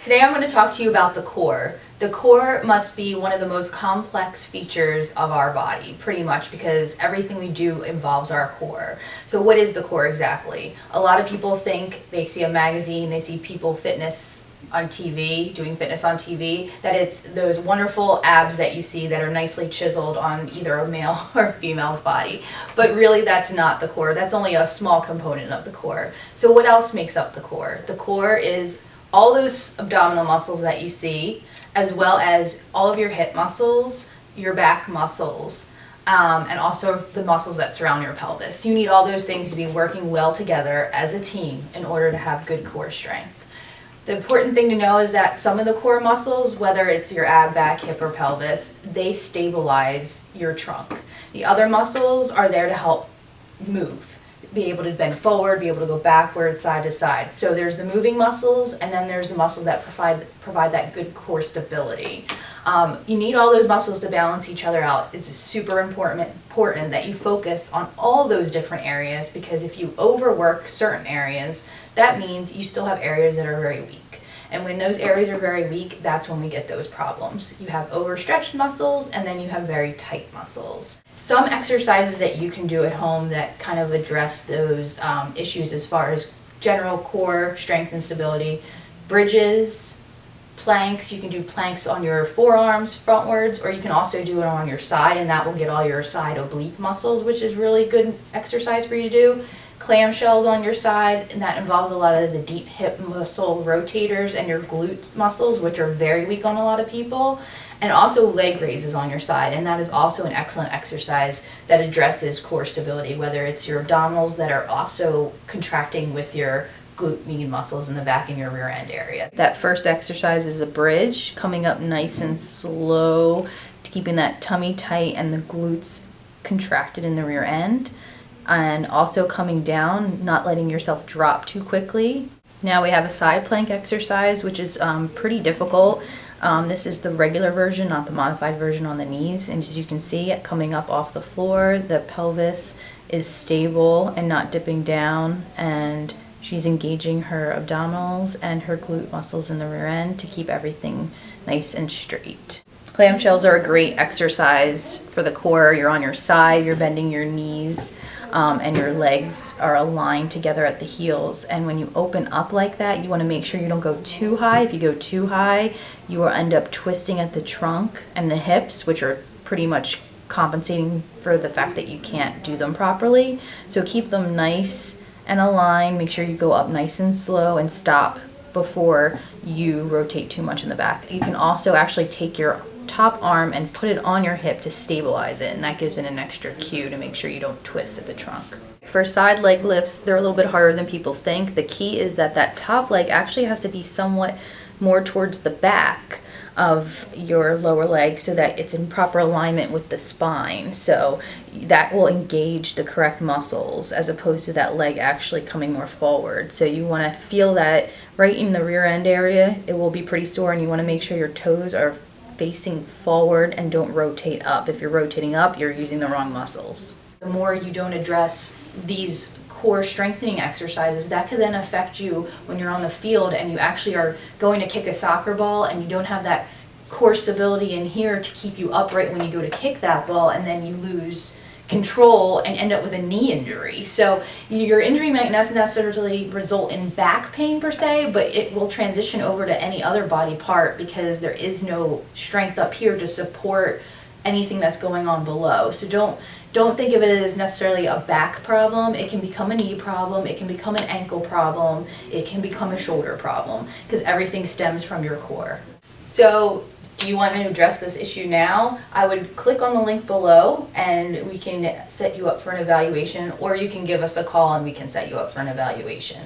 Today I'm going to talk to you about the core. The core must be one of the most complex features of our body, pretty much, because everything we do involves our core. So what is the core exactly? A lot of people think they see a magazine, they see people fitness on TV, doing fitness on TV, that it's those wonderful abs that you see that are nicely chiseled on either a male or a female's body. But really that's not the core. That's only a small component of the core. So what else makes up the core? The core is all those abdominal muscles that you see, as well as all of your hip muscles, your back muscles, and also the muscles that surround your pelvis. You need all those things to be working well together as a team in order to have good core strength. The important thing to know is that some of the core muscles, whether it's your ab, back, hip, or pelvis, they stabilize your trunk. The other muscles are there to help move. Be able to bend forward, be able to go backwards, side to side. So there's the moving muscles, and then there's the muscles that provide that good core stability. You need all those muscles to balance each other out. It's super important that you focus on all those different areas, because if you overwork certain areas, that means you still have areas that are very weak. And when those areas are very weak, that's when we get those problems. You have overstretched muscles, and then you have very tight muscles. Some exercises that you can do at home that kind of address those issues as far as general core strength and stability: bridges, planks. You can do planks on your forearms frontwards, or you can also do it on your side, and that will get all your side oblique muscles, which is really good exercise for you to do. Clamshells on your side, and that involves a lot of the deep hip muscle rotators and your glute muscles, which are very weak on a lot of people. And also leg raises on your side, and that is also an excellent exercise that addresses core stability, whether it's your abdominals that are also contracting with your glute med muscles in the back and your rear end area. That first exercise is a bridge, coming up nice and slow, keeping that tummy tight and the glutes contracted in the rear end, and also coming down, not letting yourself drop too quickly. Now we have a side plank exercise, which is pretty difficult. This is the regular version, not the modified version on the knees. And as you can see, coming up off the floor, the pelvis is stable and not dipping down, and she's engaging her abdominals and her glute muscles in the rear end to keep everything nice and straight. Clamshells are a great exercise for the core. You're on your side, you're bending your knees, and your legs are aligned together at the heels. And when you open up like that, you want to make sure you don't go too high. If you go too high, you will end up twisting at the trunk and the hips, which are pretty much compensating for the fact that you can't do them properly. So keep them nice and aligned. Make sure you go up nice and slow and stop before you rotate too much in the back. You can also actually take your top arm and put it on your hip to stabilize it, and that gives it an extra cue to make sure you don't twist at the trunk. For side leg lifts, they're a little bit harder than people think. The key is that that top leg actually has to be somewhat more towards the back of your lower leg so that it's in proper alignment with the spine. So that will engage the correct muscles, as opposed to that leg actually coming more forward. So you want to feel that right in the rear end area. It will be pretty sore, and you want to make sure your toes are facing forward and don't rotate up. If you're rotating up, you're using the wrong muscles. The more you don't address these core strengthening exercises, that could then affect you when you're on the field and you actually are going to kick a soccer ball and you don't have that core stability in here to keep you upright when you go to kick that ball, and then you lose control and end up with a knee injury. So your injury might not necessarily result in back pain per se, but it will transition over to any other body part, because there is no strength up here to support anything that's going on below. So don't think of it as necessarily a back problem. It can become a knee problem, it can become an ankle problem, it can become a shoulder problem, because everything stems from your core. So do you want to address this issue now? I would click on the link below and we can set you up for an evaluation, or you can give us a call and we can set you up for an evaluation.